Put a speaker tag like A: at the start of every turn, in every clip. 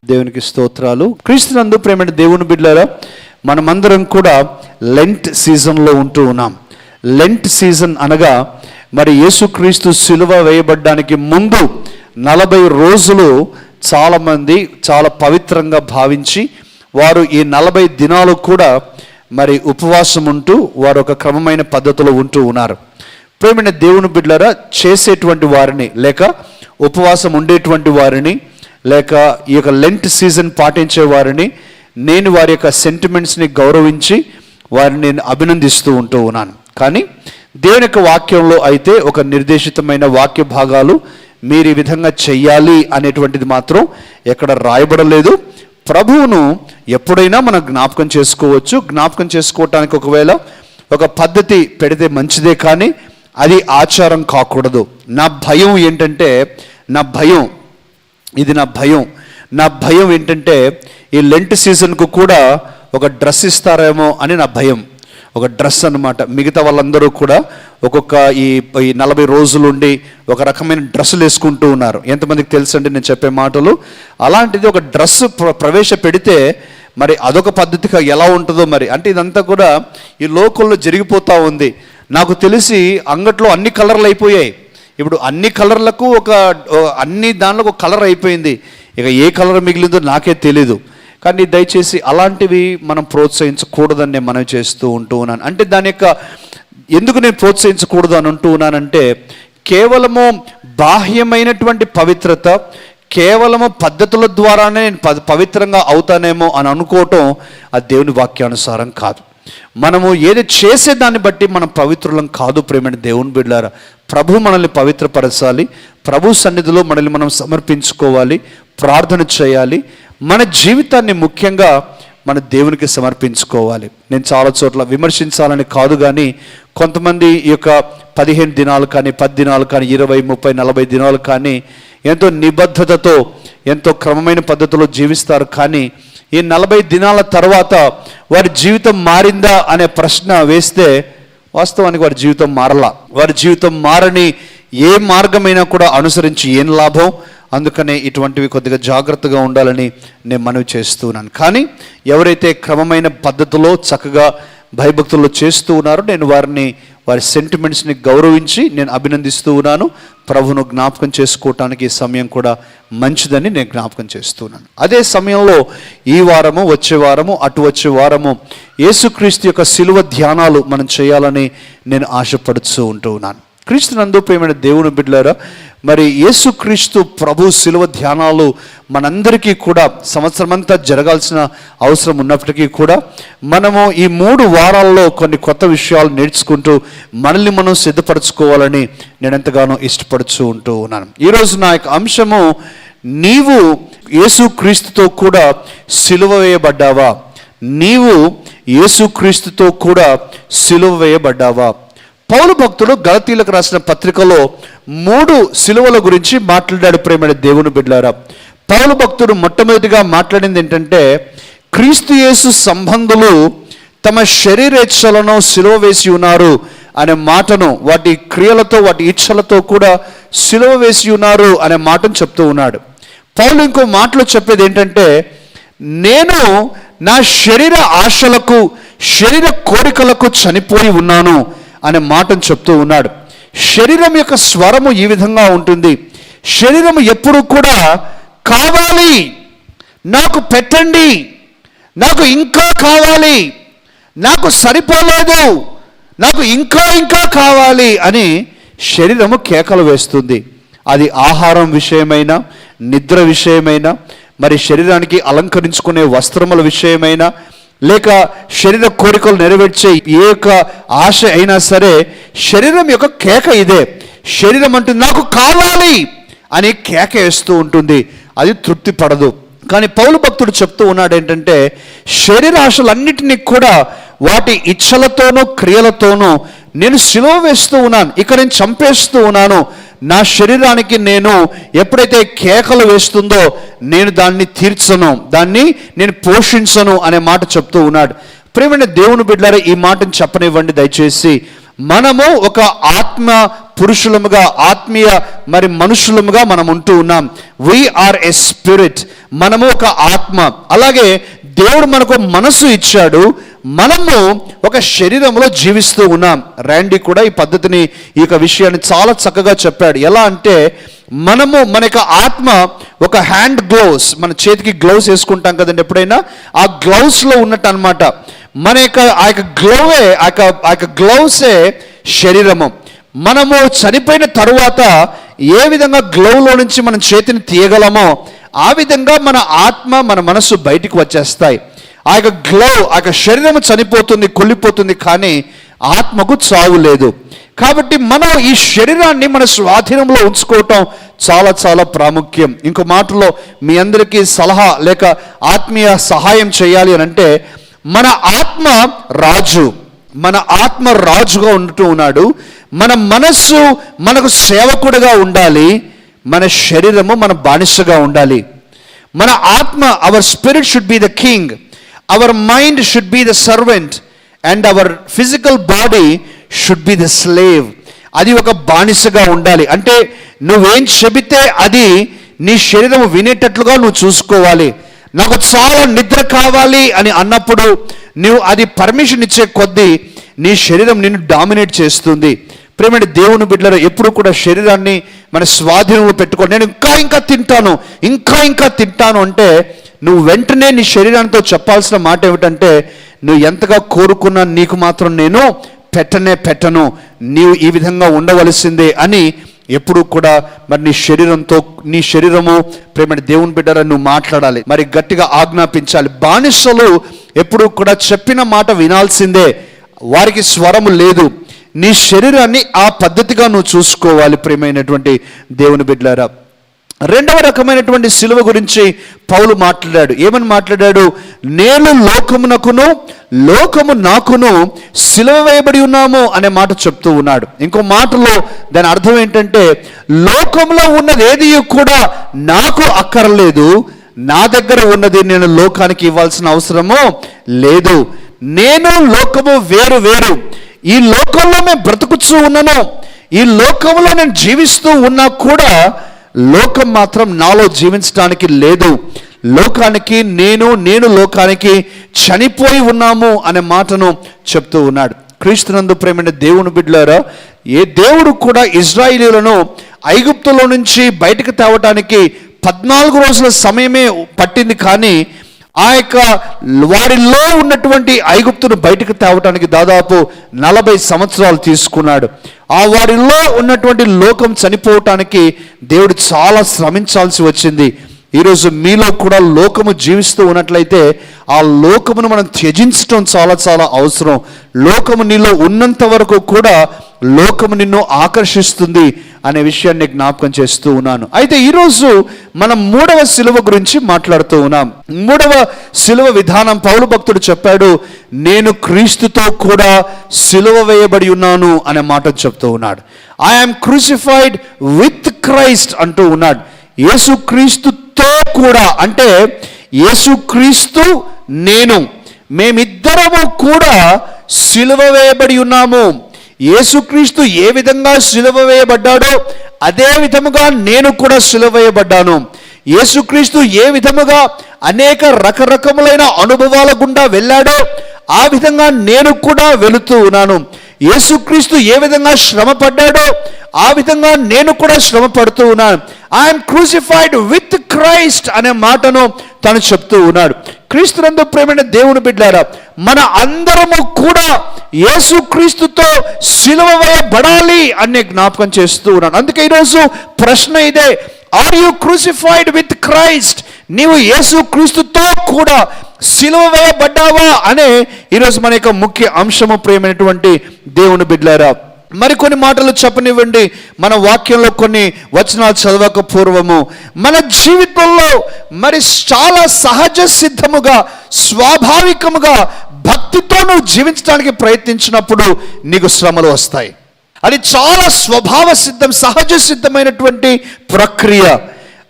A: దేవునికి స్తోత్రాలు. క్రీస్తునందు ప్రేమైన దేవుని బిడ్డలారా, మనమందరం కూడా లెంట్ సీజన్లో ఉంటూ ఉన్నాం. లెంట్ సీజన్ అనగా మరి యేసుక్రీస్తు సిలువ వేయబడ్డానికి ముందు 40 రోజులు చాలామంది చాలా పవిత్రంగా భావించి వారు ఈ 40 దినాలు కూడా మరి ఉపవాసం ఉంటూ వారు ఒక క్రమమైన పద్ధతిలో ఉంటూ ఉన్నారు. ప్రేమైన దేవుని బిడ్డలారా, చేసేటువంటి వారిని లేక ఉపవాసం ఉండేటువంటి వారిని లేక ఈ యొక్క లెంట్ సీజన్ పాటించే వారిని నేను వారి యొక్క సెంటిమెంట్స్ని గౌరవించి వారిని నేను అభినందిస్తూ ఉంటూ ఉన్నాను. కానీ దేవుని యొక్క వాక్యంలో అయితే ఒక నిర్దేశితమైన వాక్య భాగాలు మీరు ఈ విధంగా చెయ్యాలి అనేటువంటిది మాత్రం ఎక్కడ రాయబడలేదు. ప్రభువును ఎప్పుడైనా మనం జ్ఞాపకం చేసుకోవచ్చు. జ్ఞాపకం చేసుకోవటానికి ఒకవేళ ఒక పద్ధతి పెడితే మంచిదే, కానీ అది ఆచారం కాకూడదు. నా భయం ఏంటంటే నా భయం ఏంటంటే ఈ లెంట్ సీజన్కు కూడా ఒక డ్రెస్ ఇస్తారేమో అని నా భయం. ఒక డ్రెస్ అన్నమాట. మిగతా వాళ్ళందరూ కూడా ఒక్కొక్క ఈ 40 రోజులుండి ఒక రకమైన డ్రెస్సులు వేసుకుంటూ ఉన్నారు. ఎంతమందికి తెలుసండి నేను చెప్పే మాటలు? అలాంటిది ఒక డ్రెస్ ప్రవేశపెడితే మరి అదొక పద్ధతిగా ఎలా ఉంటుందో మరి. అంటే ఇదంతా కూడా ఈ లోకంలో జరిగిపోతూ ఉంది. నాకు తెలిసి అంగట్లో అన్ని కలర్లు అయిపోయాయి. ఇప్పుడు అన్ని కలర్లకు అన్ని దానిలో ఒక కలర్ అయిపోయింది. ఇక ఏ కలర్ మిగిలిందో నాకే తెలీదు. కానీ దయచేసి అలాంటివి మనం ప్రోత్సహించకూడదని నేను మనవి చేస్తూ ఉంటూ ఉన్నాను. అంటే దాని యొక్క ఎందుకు నేను ప్రోత్సహించకూడదు అని అంటూ ఉన్నానంటే, కేవలము బాహ్యమైనటువంటి పవిత్రత, కేవలము పద్ధతుల ద్వారానే నేను పవిత్రంగా అవుతానేమో అని అనుకోవటం అది దేవుని వాక్యానుసారం కాదు. మనము ఏది చేసే దాన్ని బట్టి మనం పవిత్రులం కాదు. ప్రేమైన దేవుని బిడ్డలారా, ప్రభు మనల్ని పవిత్రపరచాలి. ప్రభు సన్నిధిలో మనల్ని మనం సమర్పించుకోవాలి, ప్రార్థన చేయాలి. మన జీవితాన్ని ముఖ్యంగా మన దేవునికి సమర్పించుకోవాలి. నేను చాలా చోట్ల విమర్శించాలని కాదు, కానీ కొంతమంది ఈ యొక్క 15 దినాలు కానీ 10 దినాలు కానీ 20, 30, 40 దినాలు కానీ ఎంతో నిబద్ధతతో ఎంతో క్రమమైన పద్ధతిలో జీవిస్తారు. కానీ ఈ 40 దినాల తర్వాత వారి జీవితం మారిందా అనే ప్రశ్న వేస్తే వాస్తవానికి వారి జీవితం మారలా. వారి జీవితం మారని ఏ మార్గమైనా కూడా అనుసరించి ఏం లాభం? అందుకనే ఇటువంటివి కొద్దిగా జాగ్రత్తగా ఉండాలని నేను మనవి చేస్తున్నాను. కానీ ఎవరైతే క్రమమైన పద్ధతిలో చక్కగా భయభక్తుల్లో చేస్తూ ఉన్నారో నేను వారి సెంటిమెంట్స్ని గౌరవించి నేను అభినందిస్తూ ఉన్నాను. ప్రభువును జ్ఞాపకం చేసుకోవటానికి ఈ సమయం కూడా మంచిదని నేను జ్ఞాపకం చేస్తున్నాను. అదే సమయంలో ఈ వారము, వచ్చే వారము, అటు వచ్చే వారము యేసుక్రీస్తు యొక్క సిలువ ధ్యానాలు మనం చేయాలని నేను ఆశపడుతూ ఉంటూ ఉన్నాను. క్రీస్తునందు ప్రియమైన దేవుని బిడ్డలారా, మరి యేసుక్రీస్తు ప్రభు సిలువ ధ్యానాలు మనందరికీ కూడా సంవత్సరమంతా జరగాల్సిన అవసరం ఉన్నప్పటికీ కూడా మనము ఈ 3 వారాల్లో కొన్ని కొత్త విషయాలు నేర్చుకుంటూ మనల్ని మనం సిద్ధపరచుకోవాలని నేను ఎంతగానో ఇష్టపడుతూ ఉంటూ ఉన్నాను. ఈరోజు నా యొక్క అంశము, నీవు యేసుక్రీస్తుతో కూడా సిలువ వేయబడ్డావా? నీవు యేసుక్రీస్తుతో కూడా సిలువ వేయబడ్డావా? పౌలు భక్తుడు గలతీయులకు రాసిన పత్రికలో 3 సిలువల గురించి మాట్లాడాడు. ప్రేమైన దేవుని బిడ్డలారా, పౌలు భక్తుడు మొట్టమొదటిగా మాట్లాడింది ఏంటంటే, క్రీస్తు యేసు సంబంధులు తమ శరీరేచ్ఛలను సిలువ వేసి ఉన్నారు అనే మాటను, వాటి క్రియలతో వాటి ఇచ్ఛలతో కూడా సిలువ వేసి ఉన్నారు అనే మాటను చెప్తూ ఉన్నాడు. పౌలు ఇంకో మాటలో చెప్పేది ఏంటంటే, నేను నా శరీర ఆశలకు శరీర కోరికలకు చనిపోయి ఉన్నాను అనే మాటను చెప్తూ ఉన్నాడు. శరీరం యొక్క స్వరము ఈ విధంగా ఉంటుంది. శరీరం ఎప్పుడు కూడా కావాలి, నాకు పెట్టండి, నాకు ఇంకా కావాలి, నాకు సరిపోలేదు, నాకు ఇంకా ఇంకా కావాలి అని శరీరము కేకలు వేస్తుంది. అది ఆహారం విషయమైనా, నిద్ర విషయమైనా, మరి శరీరానికి అలంకరించుకునే వస్త్రముల విషయమైనా, లేక శరీర కోరికలు నెరవేర్చే ఏ యొక్క ఆశ అయినా సరే శరీరం యొక్క కేక ఇదే. శరీరం అంటుంది నాకు కావాలి అని కేక వేస్తూ ఉంటుంది, అది తృప్తి పడదు. కానీ పౌలు భక్తుడు చెప్తూ ఉన్నాడు ఏంటంటే, శరీర ఆశలన్నిటినీ కూడా వాటి ఇచ్ఛలతోనూ క్రియలతోనూ నేను సిలువ వేస్తూ ఉన్నాను, ఇక నేను చంపేస్తూ ఉన్నాను. నా శరీరానికి నేను ఎప్పుడైతే కేకలు వేస్తుందో నేను దాన్ని తీర్చను, దాన్ని నేను పోషించను అనే మాట చెప్తూ ఉన్నాడు. ప్రియమైన దేవుని బిడ్డలారా, ఈ మాటను చెప్పనివ్వండి దయచేసి. మనము ఒక ఆత్మ పురుషులముగా, ఆత్మీయ మరి మనుషులముగా మనం ఉంటూ ఉన్నాం. వీఆర్ ఎ స్పిరిట్, మనము ఒక ఆత్మ. అలాగే దేవుడు మనకు మనసు ఇచ్చాడు, మనము ఒక శరీరంలో జీవిస్తూ ఉన్నాం. ర్యాండీ కూడా ఈ పద్ధతిని, ఈ యొక్క విషయాన్ని చాలా చక్కగా చెప్పాడు. ఎలా అంటే మనము మన యొక్క ఆత్మ ఒక హ్యాండ్ గ్లౌస్, మన చేతికి గ్లౌస్ వేసుకుంటాం కదండి ఎప్పుడైనా, ఆ గ్లౌస్లో ఉన్నట్టు అనమాట. మన యొక్క ఆ యొక్క గ్లౌసే శరీరము. మనము చనిపోయిన తరువాత ఏ విధంగా గ్లౌలో నుంచి మనం చేతిని తీయగలమో ఆ విధంగా మన ఆత్మ, మన మనసు బయటికి వచ్చేస్తాయి. ఆ యొక్క గ్లౌ, ఆ యొక్క శరీరం చనిపోతుంది, కుళ్ళిపోతుంది, కానీ ఆత్మకు చావు లేదు. కాబట్టి మనం ఈ శరీరాన్ని మన స్వాధీనంలో ఉంచుకోవటం చాలా చాలా ప్రాముఖ్యం. ఇంకో మాటలో మీ అందరికీ సలహా లేక ఆత్మీయ సహాయం చేయాలి అని అంటే, మన ఆత్మ రాజు, మన ఆత్మ రాజుగా ఉంటూ ఉన్నాడు. మన మనస్సు మనకు సేవకుడిగా ఉండాలి, మన శరీరము మన బానిసగా ఉండాలి. మన ఆత్మ, hour spirit should be the king, our mind should be the servant, and hour physical body should be the slave. అది ఒక బానిసగా ఉండాలి. అంటే నువ్వేం చెబితే అది నీ శరీరం వినేటట్లుగా నువ్వు చూసుకోవాలి. నాకు చాలా నిద్ర కావాలి అని అన్నప్పుడు నువ్వు అది పర్మిషన్ ఇచ్చే కొద్దీ నీ శరీరం నిన్ను డామినేట్ చేస్తుంది. ప్రేమ దేవుని బిడ్డలు ఎప్పుడు కూడా శరీరాన్ని మన స్వాధీనంలో పెట్టుకో. నేను ఇంకా తింటాను అంటే నువ్వు వెంటనే నీ శరీరాంతో చెప్పాల్సిన మాట ఏమిటంటే, నువ్వు ఎంతగా కోరుకున్నా నీకు మాత్రం నేను పెట్టను, నీవు ఈ విధంగా ఉండవలసిందే అని ఎప్పుడు కూడా మరి నీ శరీరము ప్రేమ దేవుని బిడ్డరా నువ్వు మాట్లాడాలి, మరి గట్టిగా ఆజ్ఞాపించాలి. బానిసలు ఎప్పుడు కూడా చెప్పిన మాట వినాల్సిందే, వారికి స్వరము లేదు. నీ శరీరాన్ని ఆ పద్ధతిగా నువ్వు చూసుకోవాలి ప్రియమైనటువంటి దేవుని బిడ్డలారా. రెండవ రకమైనటువంటి సిలువ గురించి పౌలు మాట్లాడాడు. ఏమని మాట్లాడాడు? నేను లోకమునకును లోకము నాకును సిలువ వేయబడి ఉన్నాము అనే మాట చెప్తూ ఉన్నాడు. ఇంకో మాటలో దాని అర్థం ఏంటంటే, లోకంలో ఉన్నది ఏది కూడా నాకు అక్కర్లేదు, నా దగ్గర ఉన్నది నేను లోకానికి ఇవ్వాల్సిన అవసరము లేదు. నేను లోకము వేరు వేరు. ఈ లోకంలో నేను బ్రతుకుతూ ఉన్నాను, ఈ లోకంలో నేను జీవిస్తూ ఉన్నా కూడా లోకం మాత్రం నాలో జీవించడానికి లేదు. లోకానికి నేను లోకానికి చనిపోయి ఉన్నాము అనే మాటను చెప్తూ ఉన్నాడు. క్రీస్తునందు ప్రేమైన దేవుని బిడ్డలారా, ఏ దేవుడు కూడా ఇజ్రాయేలీయులను ఐగుప్తులో నుంచి బయటకు తేవటానికి 14 రోజుల సమయమే పట్టింది, కానీ ఆ యొక్క వారిలో ఉన్నటువంటి ఐగుప్తును బయటకు తేవటానికి దాదాపు 40 సంవత్సరాలు తీసుకున్నాడు. ఆ వారిలో ఉన్నటువంటి లోకం చనిపోవటానికి దేవుడు చాలా శ్రమించాల్సి వచ్చింది. ఈరోజు మీలో కూడా లోకము జీవిస్తూ ఉన్నట్లయితే ఆ లోకమును మనం త్యజించడం చాలా చాలా అవసరం. లోకము నీలో ఉన్నంత వరకు కూడా లోకము నిన్ను ఆకర్షిస్తుంది అనే విషయాన్ని జ్ఞాపకం చేస్తూ ఉన్నాను. అయితే ఈరోజు మనం 3వ సిలువ గురించి మాట్లాడుతూ ఉన్నాం. 3వ సిలువ విధానం పౌలు భక్తుడు చెప్పాడు, నేను క్రీస్తుతో కూడా సిలువ వేయబడి ఉన్నాను అనే మాట చెప్తూ ఉన్నాడు. I am crucified with Christ అంటూ ఉన్నాడు. యేసుక్రీస్తుతో కూడా, అంటే యేసుక్రీస్తు నేను, మేమిద్దరము కూడా సిలువ వేయబడి ఉన్నాము. యేసుక్రీస్తు ఏ విధంగా సిలువ వేయబడ్డాడో అదే విధముగా నేను కూడా సిలువ వేయబడ్డాను. యేసుక్రీస్తు ఏ విధముగా అనేక రకరకములైన అనుభవాల గుండా వెళ్ళాడో ఆ విధంగా నేను కూడా వెళుతూ ఉన్నాను. యేసుక్రీస్తు ఏ విధంగా శ్రమ పడ్డాడో ఆ విధంగా నేను కూడా శ్రమ పడుతూ ఉన్నాను. ఐఎమ్ క్రూసిఫైడ్ విత్ క్రైస్ట్ అనే మాటను తను చెప్తూ ఉన్నాడు. క్రీస్తునందు ప్రేమైన దేవుని బిడ్డలారా, మన అందరము కూడా యేసుక్రీస్తుతో సిలువ వేయబడాలి అనే జ్ఞాపకం చేస్తూ ఉన్నాను. అందుకే ఈరోజు ప్రశ్న ఇదే, are you crucified with Christ? నీవు యేసుక్రీస్తుతో కూడా సిలువ వేయబడ్డావా అనే ఈరోజు మన యొక్క ముఖ్య అంశము ప్రియమైనటువంటి దేవుని బిడ్డలారా. మరికొన్ని మాటలు చెప్పనివ్వండి. మన వాక్యంలో కొన్ని వచనాలు చదవక పూర్వము మన జీవితంలో మరి చాలా సహజ సిద్ధముగా స్వాభావికముగా భక్తితో నువ్వు జీవించడానికి ప్రయత్నించినప్పుడు నీకు శ్రమలు వస్తాయి. అది చాలా స్వభావ సిద్ధం, సహజ సిద్ధమైనటువంటి ప్రక్రియ.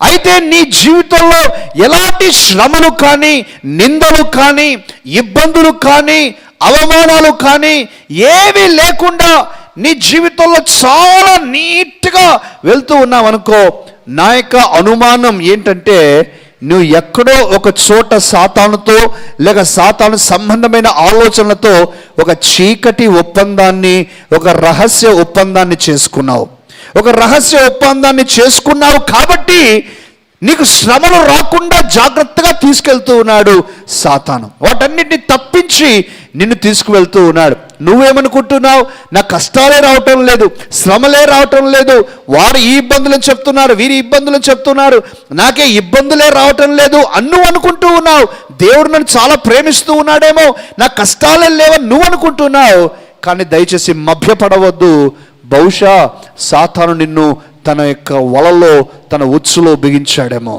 A: అయితే నీ జీవితంలో ఎలాంటి శ్రమలు కానీ, నిందలు కానీ, ఇబ్బందులు కానీ, అవమానాలు కానీ ఏవి లేకుండా నీ జీవితంలో చాలా నీట్గా వెళ్తూ ఉన్నావు అనుకో, నా యొక్క అనుమానం ఏంటంటే నువ్వు ఎక్కడో ఒక చోట సాతానుతో లేక సాతాను సంబంధమైన ఆలోచనలతో ఒక చీకటి ఒప్పందాన్ని, ఒక రహస్య ఒప్పందాన్ని చేసుకున్నావు. ఒక రహస్య ఒప్పందాన్ని చేసుకున్నావు కాబట్టి నీకు శ్రమలు రాకుండా జాగ్రత్తగా తీసుకెళ్తూ ఉన్నాడు సాతాను. వాటన్నిటిని తప్పించి నిన్ను తీసుకువెళ్తూ ఉన్నాడు. నువ్వేమనుకుంటున్నావు? నా కష్టాలే రావటం లేదు, శ్రమలే రావటం లేదు, వారు ఈ ఇబ్బందులను చెప్తున్నారు, వీరి ఇబ్బందులను చెప్తున్నారు, నాకే ఇబ్బందులే రావటం లేదు నువ్వు అనుకుంటూ ఉన్నావు. దేవుడు నన్ను చాలా ప్రేమిస్తూ ఉన్నాడేమో, నా కష్టాలే లేవని నువ్వు అనుకుంటున్నావు. కానీ దయచేసి మభ్యపడవద్దు. బహుశా సాతాను నిన్ను తన యొక్క వలలో, తన ఉచ్చులో బిగించాడేమో.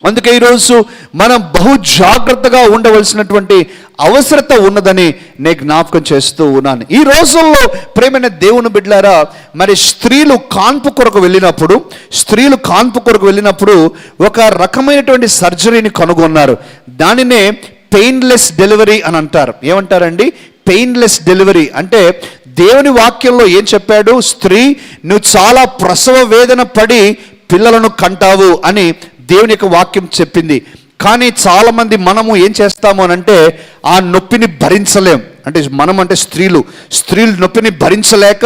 A: అందుకే ఈరోజు మనం బహు జాగ్రత్తగా ఉండవలసినటువంటి అవసరత ఉన్నదని నేను జ్ఞాపకం చేస్తూ ఉన్నాను. ఈ రోజుల్లో ప్రేమైన దేవుని బిడ్డలారా, మరి స్త్రీలు కాన్పు కొరకు వెళ్ళినప్పుడు ఒక రకమైనటువంటి సర్జరీని కనుగొన్నారు. దానినే పెయిన్లెస్ డెలివరీ అని అంటారు. ఏమంటారండి? పెయిన్లెస్ డెలివరీ అంటే దేవుని వాక్యంలో ఏం చెప్పాడు? స్త్రీ, నువ్వు చాలా ప్రసవ వేదన పడి పిల్లలను కంటావు అని దేవుని యొక్క వాక్యం చెప్పింది. కానీ చాలామంది మనము ఏం చేస్తాము అని అంటే ఆ నొప్పిని భరించలేం. అంటే స్త్రీలు నొప్పిని భరించలేక,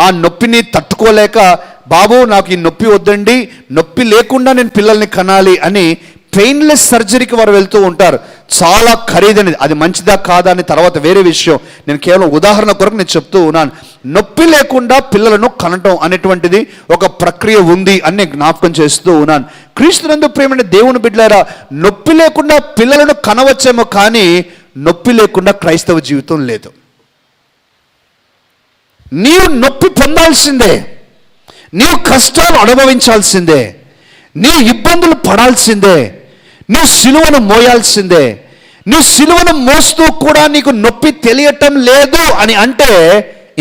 A: ఆ నొప్పిని తట్టుకోలేక, బాబు నాకు ఈ నొప్పి వద్దండి, నొప్పి లేకుండా నేను పిల్లల్ని కనాలి అని పెయిన్లెస్ సర్జరీకి వారు వెళ్తూ ఉంటారు. చాలా ఖరీదైనది. అది మంచిదా కాదా అని తర్వాత వేరే విషయం. నేను కేవలం ఉదాహరణ కొరకు నేను చెప్తూ ఉన్నాను. నొప్పి లేకుండా పిల్లలను కనటం అనేటువంటిది ఒక ప్రక్రియ ఉంది అని నేను జ్ఞాపకం చేస్తూ ఉన్నాను. క్రీస్తునందు ప్రేమైన దేవుని బిడ్డలారా, నొప్పి లేకుండా పిల్లలను కనవచ్చేమో, కానీ నొప్పి లేకుండా క్రైస్తవ జీవితం లేదు. నీవు నొప్పి పొందాల్సిందే, నీవు కష్టాలు అనుభవించాల్సిందే, నీవు ఇబ్బందులు పడాల్సిందే, నువ్వు సిలువను మోయాల్సిందే. నువ్వు సిలువను మోస్తూ కూడా నీకు నొప్పి తెలియటం లేదు అని అంటే,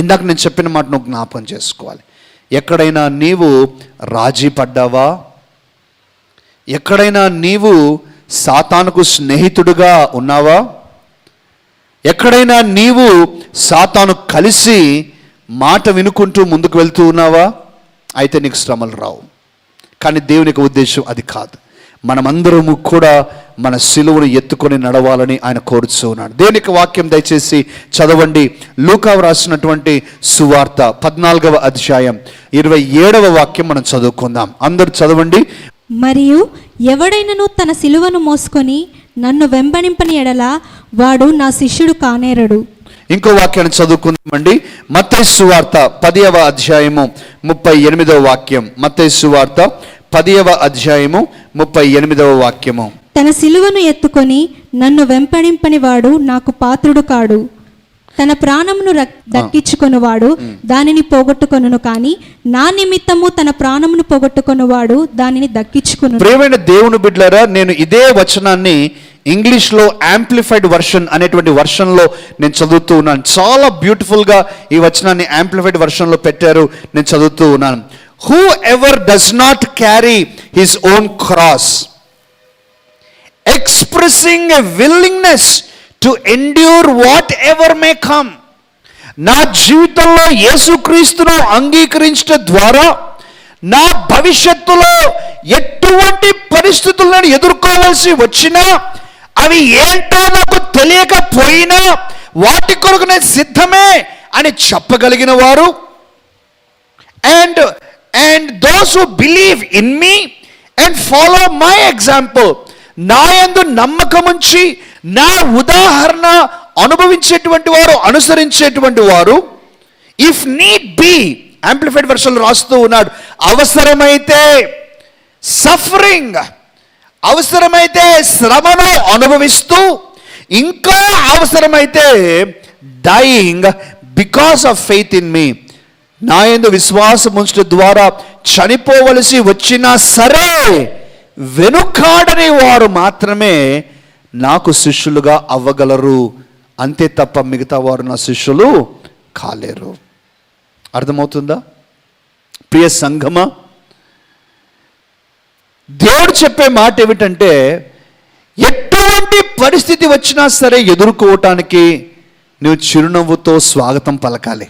A: ఇందాక నేను చెప్పిన మాట నువ్వు జ్ఞాపకం చేసుకోవాలి. ఎక్కడైనా నీవు రాజీ పడ్డావా? ఎక్కడైనా నీవు సాతానుకు స్నేహితుడుగా ఉన్నావా? ఎక్కడైనా నీవు సాతాను కలిసి మాట వినుకుంటూ ముందుకు వెళ్తూ ఉన్నావా? అయితే నీకు శ్రమలు రావు. కానీ దేవుని యొక్క ఉద్దేశం అది కాదు. మనమందరము కూడా మన సిలువను ఎత్తుకొని నడవాలని ఆయన కోరుతూ ఉన్నాడు. దేవుని యొక్క వాక్యం దయచేసి చదవండి. లూకా రాసినటువంటి సువార్త 14వ అధ్యాయం 27వ వాక్యం మనం చదువుకుందాం. అందరూ చదవండి.
B: మరియు ఎవడైనను తన సిలువను మోసుకొని నన్ను వెంబడింపని ఎడల వాడు నా శిష్యుడు కానేరడు.
A: ఇంకో వాక్యాన్ని చదువుకుందామండి. మత్తయి సువార్త 10వ అధ్యాయము 38వ వాక్యం. మత్తయి సువార్త 10వ అధ్యాయము 38వ వాక్యము.
B: తన సిలువను ఎత్తుకొని నన్ను వెంబడింపని వాడు నాకు పాత్రుడు కాడు. తన ప్రాణమును దక్కించుకొనువాడు దానిని పోగొట్టుకొనును, కానీ నా నిమిత్తము తన ప్రాణమును పోగొట్టుకొనువాడు దానిని దక్కించుకొను.
A: ప్రియమైన దేవుని బిడ్డలారా, నేను ఇదే వచనాన్ని ఇంగ్లీష్లో యాంప్లిఫైడ్ వర్షన్ అనేటువంటి వర్షన్లో నేను చదువుతూ ఉన్నాను. చాలా బ్యూటిఫుల్గా ఈ వచనాన్ని యాంప్లిఫైడ్ వర్షన్లో పెట్టారు. నేను చదువుతూ ఉన్నాను. Whoever does not carry his own cross, expressing a willingness to endure whatever may come. నా జీవితంలో యేసుక్రీస్తును అంగీకరించడం ద్వారా నా భవిష్యత్తులో ఎటువంటి పరిస్థితులను ఎదుర్కోవాల్సి వచ్చినా, అవి ఏంటో నాకు తెలియకపోయినా వాటి కొరకు నేను సిద్ధమే అని చెప్పగలిగిన వారు, and those who believe in me and follow my example, నా యందు నమ్మకముంచి నా ఉదాహరణ అనుభవించేటువంటి వారు, అనుసరించేటువంటి వారు, if need be, amplified version రాస్తూ ఉన్నాడు, అవసరమైతే సఫరింగ్, అవసరమైతే శ్రమను అనుభవిస్తూ, ఇంకా అవసరమైతే dying because of faith in me, నా యందు విశ్వాసం ఉంచడం ద్వారా చనిపోవలసి వచ్చినా సరే వెనుకాడని వారు మాత్రమే నాకు శిష్యులుగా అవ్వగలరు. అంతే తప్ప మిగతా వారు నా శిష్యులు కాలేరు. అర్థమవుతుందా ప్రియ సంఘమా? దేవుడు చెప్పే మాట ఏమిటంటే, ఎటువంటి పరిస్థితి వచ్చినా సరే ఎదుర్కోవటానికి నువ్వు చిరునవ్వుతో స్వాగతం పలకాలి.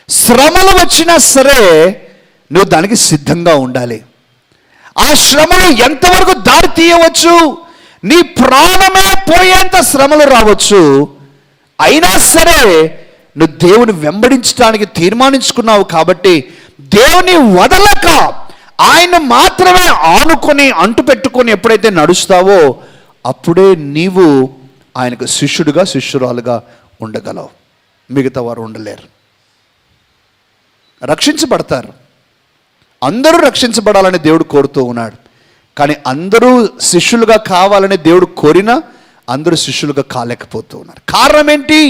A: శ్రమలు వచ్చినా సరే నువ్వు దానికి సిద్ధంగా ఉండాలి. ఆ శ్రమలు ఎంతవరకు దారి తీయవచ్చు, నీ ప్రాణమే పోయేంత శ్రమలు రావచ్చు. అయినా సరే నువ్వు దేవుని వెంబడించడానికి తీర్మానించుకున్నావు కాబట్టి దేవుని వదలక ఆయన మాత్రమే ఆనుకొని అంటుపెట్టుకొని ఎప్పుడైతే నడుస్తావో అప్పుడే నీవు ఆయనకు శిష్యుడిగా శిష్యురాలుగా ఉండగలవు. మిగతా వారు ఉండలేరు. రక్షించబడతారు, అందరూ రక్షించబడాలని దేవుడు కోరుతూ ఉన్నాడు. కానీ అందరూ శిష్యులుగా కావాలని దేవుడు కోరినా అందరూ శిష్యులుగా కాలేకపోతూ ఉన్నారు. కారణం ఏంటి?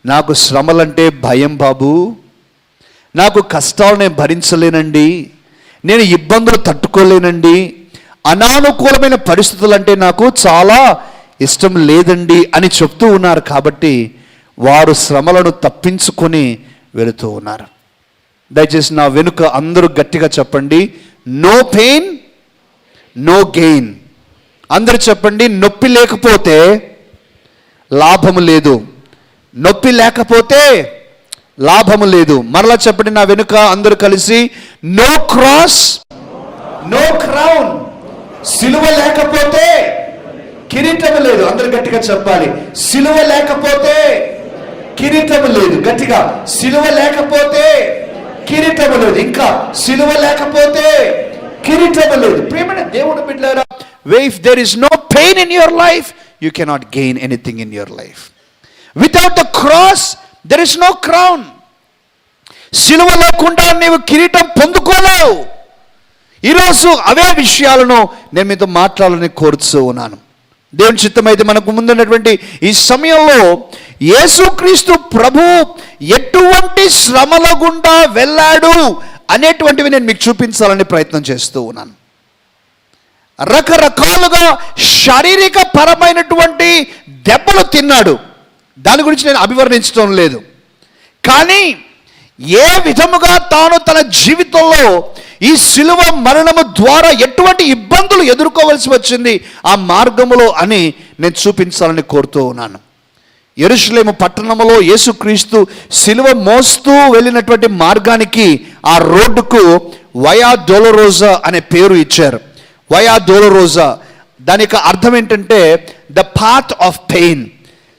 A: నాకు శ్రమలంటే భయం బాబు, నాకు కష్టాలు నేను భరించలేనండి, నేను ఇబ్బందులు తట్టుకోలేనండి, అనానుకూలమైన పరిస్థితులు అంటే నాకు చాలా ఇష్టం లేదండి అని చెప్తూ ఉన్నారు. కాబట్టి వారు శ్రమలను తప్పించుకొని వెళుతూ ఉన్నారు. దయచేసి నా వెనుక అందరూ గట్టిగా చెప్పండి, నో పెయిన్ నో గెయిన్. అందరూ చెప్పండి, నొప్పి లేకపోతే లాభము లేదు, నొప్పి లేకపోతే లాభము లేదు. మరలా చెప్పండి నా వెనుక అందరూ కలిసి, నో క్రాస్ నో క్రౌన్. సిలువ లేకపోతే కిరీటము లేదు. అందరూ గట్టిగా చెప్పాలి, సిలువ లేకపోతే కిరీటము లేదు. గట్టిగా, సిలువ లేకపోతే కిరీటము లేదు. ఇంకా, సిలువ లేకపోతే కిరీటము లేదు. ప్రియమైన దేవుని బిడ్డలారా, if there is no pain in your life, you cannot gain anything in your life. Without the cross, there is no crown. సిలువ లేకుండా నీవు కిరీటం పొందుకోలేవు. ఈరోజు అవే విషయాలను నేను మీతో మాట్లాడాలని కోరుతూ ఉన్నాను. దేవుని చిత్తమైతే మనకు ముందున్నటువంటి ఈ సమయంలో యేసుక్రీస్తు ప్రభు ఎటువంటి శ్రమల గుండా వెళ్ళాడు అనేటువంటివి నేను మీకు చూపించాలని ప్రయత్నం చేస్తూ ఉన్నాను. రకరకాలుగా శారీరక పరమైనటువంటి దెబ్బలు తిన్నాడు, దాని గురించి నేను అభివర్ణించడం లేదు. కానీ ఏ విధముగా తాను తన జీవితంలో ఈ శిలువ మరణము ద్వారా ఎటువంటి ఇబ్బందులు ఎదుర్కోవలసి వచ్చింది ఆ మార్గములో అని నేను చూపించాలని కోరుతూ ఉన్నాను. యెరూషలేము పట్టణములో యేసుక్రీస్తు శిలువ మోస్తూ వెళ్ళినటువంటి మార్గానికి, ఆ రోడ్డుకు వయా డొలరోజా అనే పేరు ఇచ్చారు. వయా డొలరోజా, దానికి అర్థం ఏంటంటే ద పాత్ ఆఫ్ పెయిన్,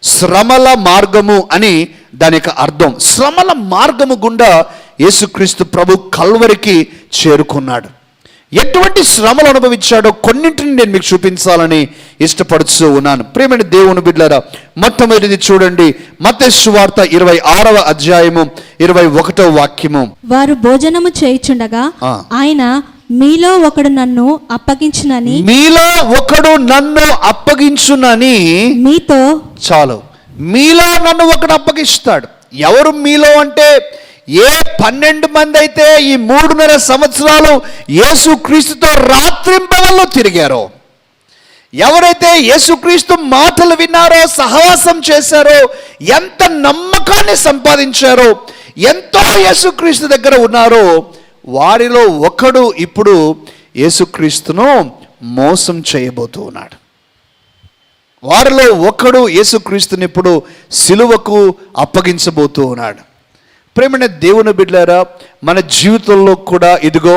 A: శ్రమల మార్గము అని దానికి అర్థం. శ్రమల మార్గము గుండా యేసుక్రీస్తు ప్రభు కల్వరికి చేరుకున్నాడు. ఎటువంటి శ్రమలు అనుభవించాడో కొన్నింటిని నేను మీకు చూపించాలని ఇష్టపడుతూ ఉన్నాను. ప్రియమైన దేవుని బిడ్డలారా, మొట్టమొదటిది చూడండి, మత్తయి సువార్త 26వ అధ్యాయము 21వ వాక్యము.
B: వారు భోజనము చేయుచుండగా ఆయన, మీలో ఒకడు నన్ను అప్పగించునని మీతో, చాలు, మీలో నన్ను ఒకడు అప్పగిస్తాడు. ఎవరు మీలో అంటే, ఏ 12 మంది అయితే ఈ 3.5 సంవత్సరాలు యేసుక్రీస్తుతో రాత్రింపవల్లో తిరిగారో, ఎవరైతే యేసుక్రీస్తు మాటలు విన్నారో, సహవాసం చేశారో, ఎంత నమ్మకాన్ని సంపాదించారో, ఎంతో యేసుక్రీస్తు దగ్గర ఉన్నారో, వారిలో ఒకడు ఇప్పుడు యేసుక్రీస్తును మోసం చేయబోతూ ఉన్నాడు. వారిలో ఒకడు యేసుక్రీస్తుని ఇప్పుడు సిలువకు అప్పగించబోతూ ఉన్నాడు. ప్రేమైన దేవుని బిడ్డలారా, మన జీవితంలో కూడా ఇదిగో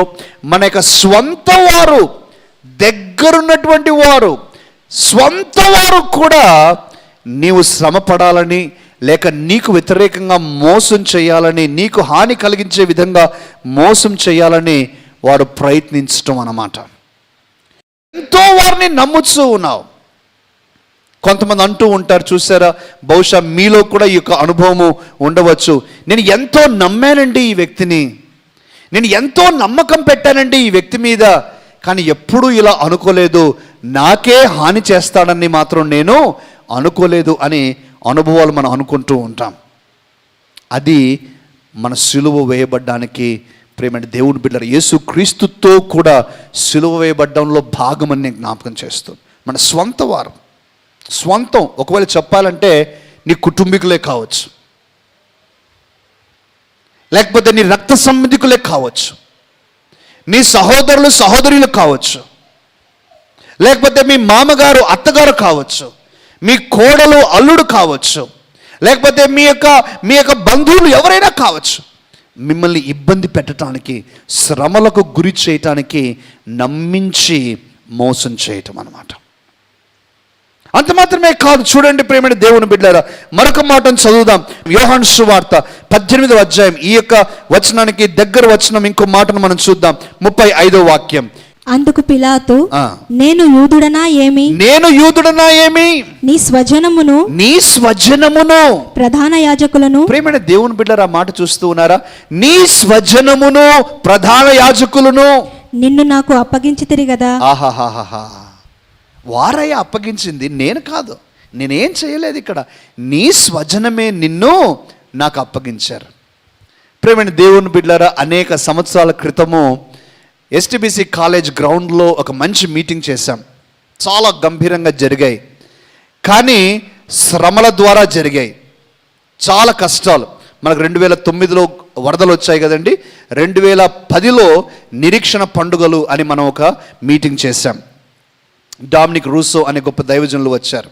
B: మన యొక్క స్వంత వారు, దగ్గరున్నటువంటి వారు, స్వంత వారు కూడా నీవు శ్రమ పడాలని, లేక నీకు వ్యతిరేకంగా మోసం చేయాలని, నీకు హాని కలిగించే విధంగా మోసం చేయాలని వారు ప్రయత్నించటం అన్నమాట. ఎంతో వారిని నమ్ముతూ ఉన్నావు. కొంతమంది అంటూ ఉంటారు, చూసారా, బహుశా మీలో కూడా ఈ యొక్క అనుభవము ఉండవచ్చు. నేను ఎంతో నమ్మానండి ఈ వ్యక్తిని, నేను ఎంతో నమ్మకం పెట్టానండి ఈ వ్యక్తి మీద, కానీ ఎప్పుడూ ఇలా అనుకోలేదు, నాకే హాని చేస్తాడని మాత్రం నేను అనుకోలేదు అని అనుభవాలు మనం అనుకుంటూ ఉంటాం. అది మన సిలువ వేయబడ్డానికి, ప్రేమ దేవుని బిడ్డలు, యేసుక్రీస్తుతో కూడా సిలువ వేయబడ్డంలో భాగమని నేను జ్ఞాపకం చేస్తాను. మన స్వంత వారు, స్వంతం, ఒకవేళ చెప్పాలంటే నీ కుటుంబీకులే కావచ్చు, లేకపోతే నీ రక్త సంబంధికులే కావచ్చు, నీ సహోదరులు సహోదరులు కావచ్చు, లేకపోతే మీ మామగారు అత్తగారు కావచ్చు, మీ కోడలు అల్లుడు కావచ్చు, లేకపోతే మీ యొక్క బంధువులు ఎవరైనా కావచ్చు.
A: మిమ్మల్ని ఇబ్బంది పెట్టడానికి, శ్రమలకు గురి చేయటానికి నమ్మించి మోసం చేయటం అన్నమాట. అంత మాత్రమే కాదు, చూడండి ప్రేమైన దేవుని బిడ్డలారా, మరొక మాటను చదువుదాం. యోహాను సువార్త 18వ అధ్యాయం, ఈ యొక్క వచనానికి దగ్గర వచనం ఇంకో మాటను మనం చూద్దాం. 35వ వాక్యం.
B: అందుకు పిలాతు, నేను యూదుడనా ఏమి?
A: నేను యూదుడనా ఏమి?
B: నీ స్వజనమును ప్రధాన యాజకులను.
A: ప్రేమైన దేవుని బిడ్డలారా, మాట చూస్తూ ఉన్నారా? నీ స్వజనమును ప్రధాన యాజకులను
B: నిన్ను నాకు అప్పగించితిరి కదా.
A: ఆహాహాహా, వారయ్య అప్పగించింది, నేను కాదు, నేనేం చేయలేదు ఇక్కడ. నీ స్వజనమే నిన్ను నాకు అప్పగించారు. ప్రేమైన దేవుని బిడ్డలారా, అనేక సంవత్సరాల క్రితము ఎస్టీబీసీ కాలేజ్ గ్రౌండ్లో ఒక మంచి మీటింగ్ చేశాం. చాలా గంభీరంగా జరిగాయి, కానీ శ్రమల ద్వారా జరిగాయి. చాలా కష్టాలు. మనకు 2009లో వరదలు వచ్చాయి కదండి. 2010లో నిరీక్షణ పండుగలు అని మనం ఒక మీటింగ్ చేశాం. డామినిక్ రూసో అనే గొప్ప దైవజనులు వచ్చారు.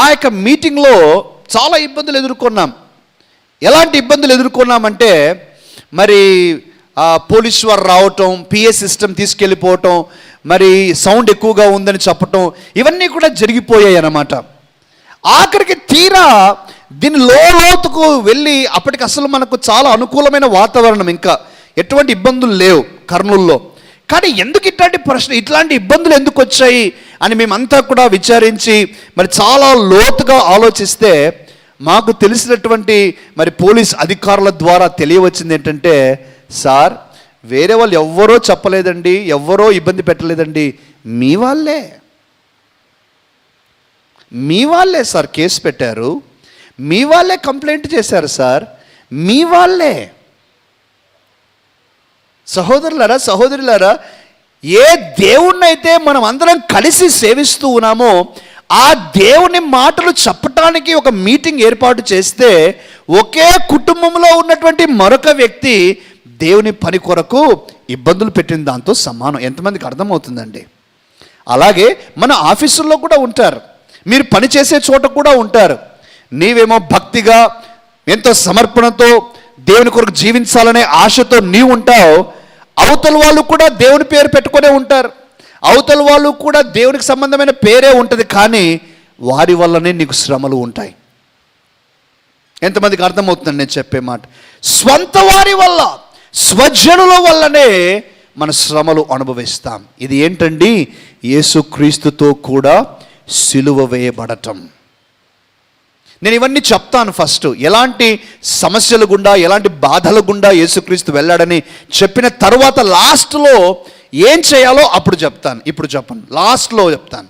A: ఆ యొక్క మీటింగ్లో చాలా ఇబ్బందులు ఎదుర్కొన్నాం. ఎలాంటి ఇబ్బందులు ఎదుర్కొన్నామంటే, మరి పోలీసు వారు రావటం, పిఏ సిస్టమ్ తీసుకెళ్ళిపోవటం, మరి సౌండ్ ఎక్కువగా ఉందని చెప్పటం, ఇవన్నీ కూడా జరిగిపోయాయి అన్నమాట. ఆఖరికి తీరా దీని లోతుకు వెళ్ళి అప్పటికి అసలు మనకు చాలా అనుకూలమైన వాతావరణం, ఇంకా ఎటువంటి ఇబ్బందులు లేవు కర్నూలులో. కానీ ఎందుకు ఇట్లాంటి ఇబ్బందులు ఎందుకు వచ్చాయి అని మేమంతా కూడా విచారించి మరి చాలా లోతుగా ఆలోచిస్తే మాకు తెలిసినటువంటి మరి పోలీస్ అధికారుల ద్వారా తెలియవచ్చింది ఏంటంటే, సార్ వేరే వాళ్ళు ఎవ్వరో చెప్పలేదండి, ఎవ్వరో ఇబ్బంది పెట్టలేదండి, మీ వాళ్ళే సార్ కేసు పెట్టారు, మీ వాళ్ళే కంప్లైంట్ చేశారు సార్, మీ వాళ్ళే. సహోదరులారా, ఏ దేవుణ్ణైతే మనం అందరం కలిసి సేవిస్తూ ఉన్నామో ఆ దేవుని మాటలు చెప్పటానికి ఒక మీటింగ్ ఏర్పాటు చేస్తే ఒకే కుటుంబంలో ఉన్నటువంటి మరొక వ్యక్తి దేవుని పని కొరకు ఇబ్బందులు పెట్టిన దాంతో సమానం. ఎంతమందికి అర్థమవుతుందండి? అలాగే మన ఆఫీసుల్లో కూడా ఉంటారు, మీరు పనిచేసే చోట కూడా ఉంటారు. నీవేమో భక్తిగా ఎంతో సమర్పణతో దేవుని కొరకు జీవించాలనే ఆశతో నీవు ఉంటావు, అవతల వాళ్ళు కూడా దేవుని పేరు పెట్టుకునే ఉంటారు, అవతల వాళ్ళు కూడా దేవునికి సంబంధమైన పేరే ఉంటుంది, కానీ వారి వల్లనే నీకు శ్రమలు ఉంటాయి. ఎంతమందికి అర్థమవుతుందండి నేను చెప్పే మాట? స్వంత వారి వల్ల, స్వజనుల వల్లనే మన శ్రమలు అనుభవిస్తాం. ఇది ఏంటండి? యేసుక్రీస్తుతో కూడా సిలువ వేయబడటం. నేను ఇవన్నీ చెప్తాను. ఫస్ట్ ఎలాంటి సమస్యలు గుండా, ఎలాంటి బాధల గుండా యేసుక్రీస్తు వెళ్ళాడని చెప్పిన తర్వాత లాస్ట్లో ఏం చేయాలో అప్పుడు చెప్తాను. ఇప్పుడు చెప్పను, లాస్ట్లో చెప్తాను.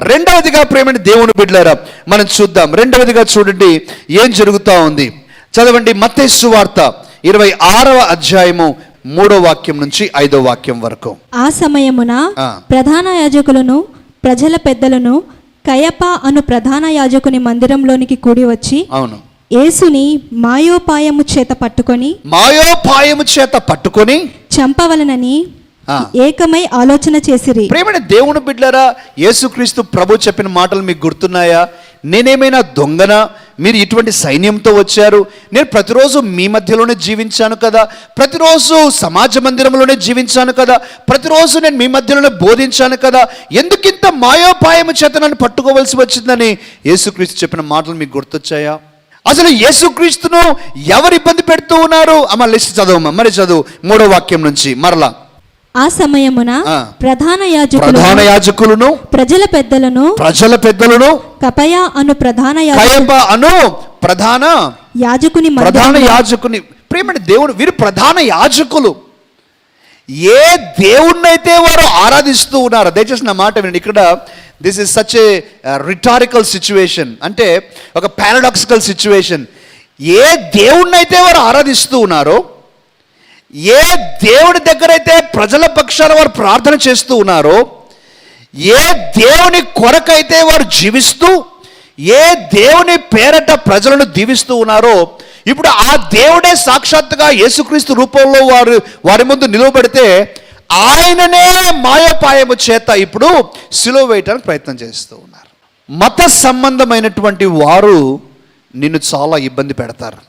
A: రెండవదిగా ప్రేమైన దేవుని బిడ్డలారా, మనం చూద్దాం. రెండవదిగా చూడండి ఏం జరుగుతూ ఉంది. చదవండి మత్తయి సువార్త 26వ అధ్యాయము 3వ వాక్యం నుంచి 5వ వాక్యం వరకు.
B: ఆ సమయమున ప్రధాన యాజకులను ప్రజల పెద్దలను కయప అను ప్రధాన యాజకుని మందిరంలోనికి కూడి వచ్చి, అవును, యేసుని మాయోపాయము చేత పట్టుకొని చంపవలనని ఏకమై ఆలోచన చేసిరి.
A: ప్రేమైన దేవుని బిడ్డలారా, యేసుక్రీస్తు ప్రభు చెప్పిన మాటలు మీకు గుర్తున్నాయా? నేనేమైనా దొంగనా? మీరు ఇటువంటి సైన్యంతో వచ్చారు. నేను ప్రతిరోజు మీ మధ్యలోనే జీవించాను కదా, ప్రతిరోజు సమాజ మందిరంలోనే జీవించాను కదా, ప్రతిరోజు నేను మీ మధ్యలోనే బోధించాను కదా, ఎందుకింత మాయోపాయము చేత నన్ను పట్టుకోవలసి వచ్చిందని యేసుక్రీస్తు చెప్పిన మాటలు మీకు గుర్తొచ్చాయా? అసలు యేసుక్రీస్తును ఎవరు ఇబ్బంది పెడుతూ ఉన్నారు? అమ్మ లిస్ట్ చదవమ్మా, మరి చదువు 3వ వాక్యం నుంచి మరలా.
B: ఆ సమయమున ప్రధాన
A: యాజకులను
B: ప్రజల పెద్దలను కయప అను ప్రధాన యాజకుని
A: ప్రేమని దేవుడు, వీరు ప్రధాన యాజకులు. ఏ దేవుణ్ణైతే వారు ఆరాధిస్తూ ఉన్నారు, దయచేసి నా మాట వినండి. ఇక్కడ this is such a rhetorical situation, అంటే ఒక పారాడాక్సికల్ సిచ్యువేషన్. ఏ దేవుణ్ణైతే వారు ఆరాధిస్తూ ఉన్నారో, ఏ దేవుడి దగ్గరైతే ప్రజల పక్షాన వారు ప్రార్థన చేస్తూ ఉన్నారో, ఏ దేవుని కొరకైతే వారు జీవిస్తూ, ఏ దేవుని పేరట ప్రజలను దీవిస్తూ ఉన్నారో, ఇప్పుడు ఆ దేవుడే సాక్షాత్తుగా యేసుక్రీస్తు రూపంలో వారి ముందు నిలవబెడితే ఆయననే మాయోపాయము చేత ఇప్పుడు సిలువ వేయటానికి ప్రయత్నం చేస్తూ ఉన్నారు. మత సంబంధమైనటువంటి వారు నిన్ను చాలా ఇబ్బంది పెడతారు.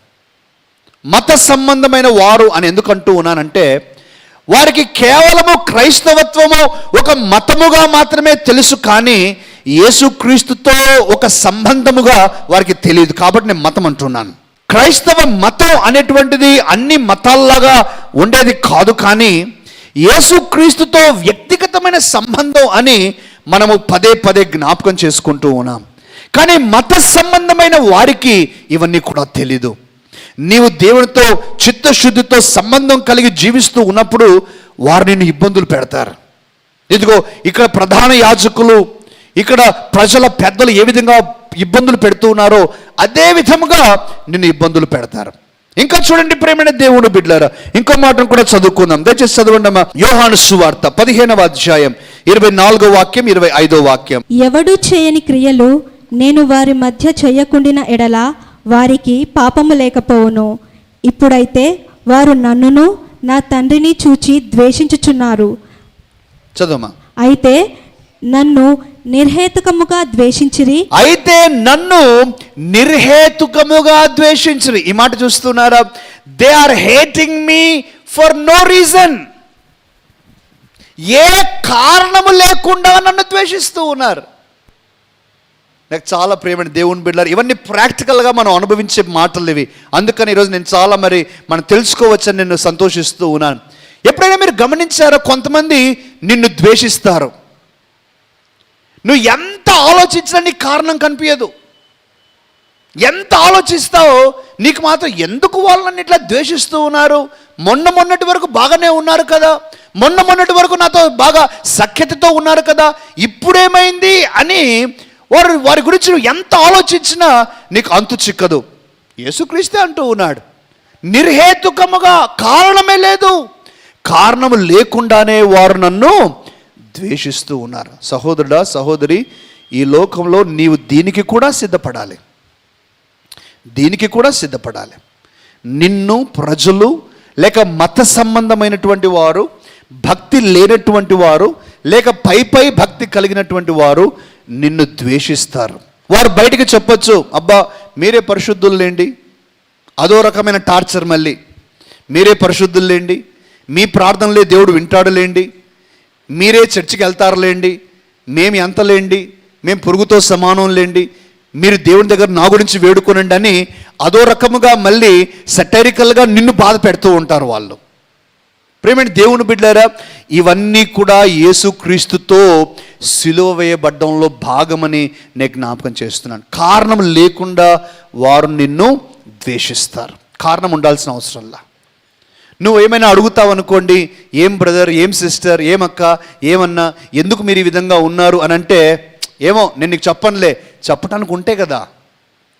A: మత సంబంధమైన వారు అని ఎందుకంటూ ఉన్నానంటే, వారికి కేవలము క్రైస్తవత్వము ఒక మతముగా మాత్రమే తెలుసు, కానీ యేసుక్రీస్తుతో ఒక సంబంధముగా వారికి తెలియదు. కాబట్టి నేను మతం అంటున్నాను. క్రైస్తవ మతం అనేటువంటిది అన్ని మతాల్లాగా ఉండేది కాదు, కానీ యేసుక్రీస్తుతో వ్యక్తిగతమైన సంబంధం అని మనము పదే పదే జ్ఞాపకం చేసుకుంటూ ఉన్నాం. కానీ మత సంబంధమైన వారికి ఇవన్నీ కూడా తెలీదు. నీవు దేవునితో చిత్తశుద్ధితో సంబంధం కలిగి జీవిస్తూ ఉన్నప్పుడు వారు నిన్ను ఇబ్బందులు పెడతారు. ఇదిగో ఇక్కడ ప్రధాన యాజకులు, ఇక్కడ ప్రజల పెద్దలు ఏ విధంగా ఇబ్బందులు పెడుతూ ఉన్నారో అదే విధముగా నిన్ను ఇబ్బందులు పెడతారు. ఇంకా చూడండి ప్రేమైన దేవుని బిడ్డలారా, ఇంకో మాటను కూడా చదువుకుందాం. దయచేసి చదవండి అమ్మా. యోహాను సువార్త 15వ అధ్యాయం 24వ వాక్యం 25వ వాక్యం.
B: ఎవడు చేయని క్రియలు నేను వారి మధ్య చేయకుండిన ఎడల వారికి పాపము లేకపోవును. ఇప్పుడైతే వారు నన్నును నా తండ్రిని చూచి ద్వేషించుచున్నారు.
A: చదవమా.
B: అయితే నన్ను నిర్హేతుకముగా ద్వేషించిరి.
A: అయితే నన్ను నిర్హేతుకముగా ద్వేషించిరి. ఈ మాట చూస్తున్నారా? They are hating me for no reason. ఏ కారణము లేకుండా నన్ను ద్వేషిస్తూ ఉన్నారు. నాకు చాలా ప్రేమైన దేవుని బిడ్డలారా, ఇవన్నీ ప్రాక్టికల్గా మనం అనుభవించే మాటలు ఇవి. అందుకని ఈరోజు నేను చాలా మనం తెలుసుకోవచ్చని నేను సంతోషిస్తూ ఉన్నాను. ఎప్పుడైనా మీరు గమనించారో, కొంతమంది నిన్ను ద్వేషిస్తారు. నువ్వు ఎంత ఆలోచించినా నీకు కారణం కనిపించదు. ఎంత ఆలోచిస్తావో నీకు మాత్రం ఎందుకు వాళ్ళని ఇట్లా ద్వేషిస్తూ ఉన్నారు, మొన్నటి వరకు బాగానే ఉన్నారు కదా, మొన్నటి వరకు నాతో బాగా సఖ్యతతో ఉన్నారు కదా, ఇప్పుడేమైంది అని వారి గురించి నువ్వు ఎంత ఆలోచించినా నీకు అంతు చిక్కదు. యేసుక్రీస్తే అంటూ ఉన్నాడు, నిర్హేతుకముగా, కారణమే లేదు, కారణము లేకుండానే వారు నన్ను ద్వేషిస్తూ ఉన్నారు. సహోదరుడా, సహోదరి, ఈ లోకంలో నీవు దీనికి కూడా సిద్ధపడాలి. దీనికి కూడా సిద్ధపడాలి. నిన్ను ప్రజలు లేక మత సంబంధమైనటువంటి వారు, భక్తి లేనటువంటి వారు, లేక పై భక్తి కలిగినటువంటి వారు నిన్ను ద్వేషిస్తారు. వారు బయటికి చెప్పొచ్చు, అబ్బా మీరే పరిశుద్ధుల్లేండి, అదో రకమైన టార్చర్. మళ్ళీ మీరే పరిశుద్ధుల్లేండి, మీ ప్రార్థనలే దేవుడు వింటాడులేండి, మీరే చర్చికి వెళ్తారులేండి, మేము ఎంతలేండి, మేము పురుగుతో సమానం లేండి, మీరు దేవుని దగ్గర నా గురించి వేడుకోనండి అని అదో రకముగా మళ్ళీ సటైరికల్గా నిన్ను బాధ పెడుతూ ఉంటారు వాళ్ళు. ప్రేమైన దేవుని బిడ్డలారా, ఇవన్నీ కూడా యేసుక్రీస్తుతో సిలువ వేయబడ్డంలో భాగమని నేను జ్ఞాపకం చేస్తున్నాను. కారణం లేకుండా వారు నిన్ను ద్వేషిస్తారు. కారణం ఉండాల్సిన అవసరంలా. నువ్వు ఏమైనా అడుగుతావు అనుకోండి, ఏం బ్రదర్, ఏం సిస్టర్, ఏమక్క, ఏమన్నా, ఎందుకు మీరు ఈ విధంగా ఉన్నారు అని అంటే, ఏమో నేను నీకు చెప్పనులే, చెప్పటానికి ఉంటే కదా,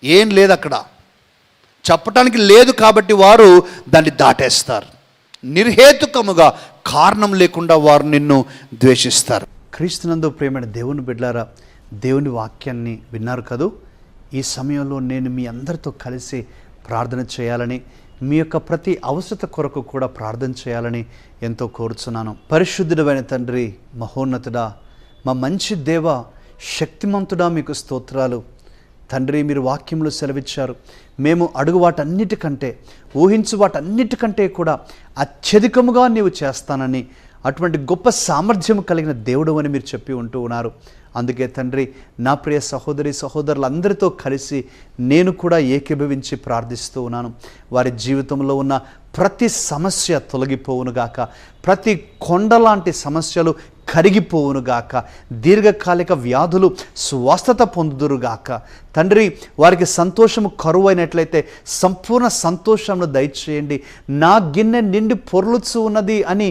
A: ఏం లేదు అక్కడ, చెప్పటానికి లేదు కాబట్టి వారు దాన్ని దాటేస్తారు. నిర్హేతుకముగా, కారణం లేకుండా వారు నిన్ను ద్వేషిస్తారు. క్రీస్తునందు ప్రేమైన దేవుని బిడ్డలారా, దేవుని వాక్యాన్ని విన్నారు కదూ. ఈ సమయంలో నేను మీ అందరితో కలిసి ప్రార్థన చేయాలని, మీ యొక్క ప్రతి అవసరత కొరకు కూడా ప్రార్థన చేయాలని ఎంతో కోరుచున్నాను. పరిశుద్ధుడైన తండ్రి, మహోన్నతుడా, మా మంచి దేవ, శక్తిమంతుడా, మీకు స్తోత్రాలు తండ్రి. మీరు వాక్యంలో సెలవిచ్చారు, మేము అడుగు వాటన్నిటికంటే, ఊహించు వాటన్నిటికంటే కూడా అత్యధికముగా నీవు చేస్తానని, అటువంటి గొప్ప సామర్థ్యం కలిగిన దేవుడు అని మీరు చెప్పి ఉంటూ ఉన్నారు. అందుకే తండ్రి, నా ప్రియ సహోదరి సహోదరులందరితో కలిసి నేను కూడా ఏకీభవించి ప్రార్థిస్తూ ఉన్నాను. వారి జీవితంలో ఉన్న ప్రతి సమస్య తొలగిపోవునుగాక, ప్రతి కొండలాంటి సమస్యలు కరిగిపోవునుగాక, దీర్ఘకాలిక వ్యాధులు స్వస్థత పొందుదురుగాక. తండ్రి, వారికి సంతోషము కరువు అయినట్లయితే సంపూర్ణ సంతోషంను దయచేయండి. నా గిన్నె నిండి పొర్లుచు ఉన్నది అని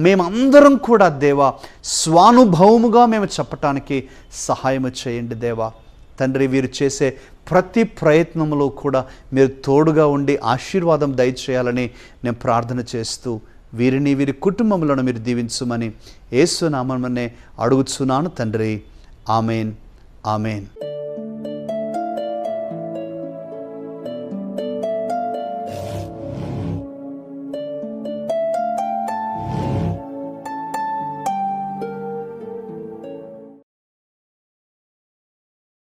A: మేమందరం కూడా దేవా స్వానుభవముగా మేము చెప్పటానికి సహాయము చేయండి దేవా. తండ్రి, వీరు చేసే ప్రతి ప్రయత్నంలో కూడా మీరు తోడుగా ఉండి ఆశీర్వాదం దయచేయాలని నేను ప్రార్థన చేస్తూ, వీరిని వీరి కుటుంబములను మీరు దీవించుమని యేసు నామమునే అడుగుచున్నాను తండ్రి. Amen, amen.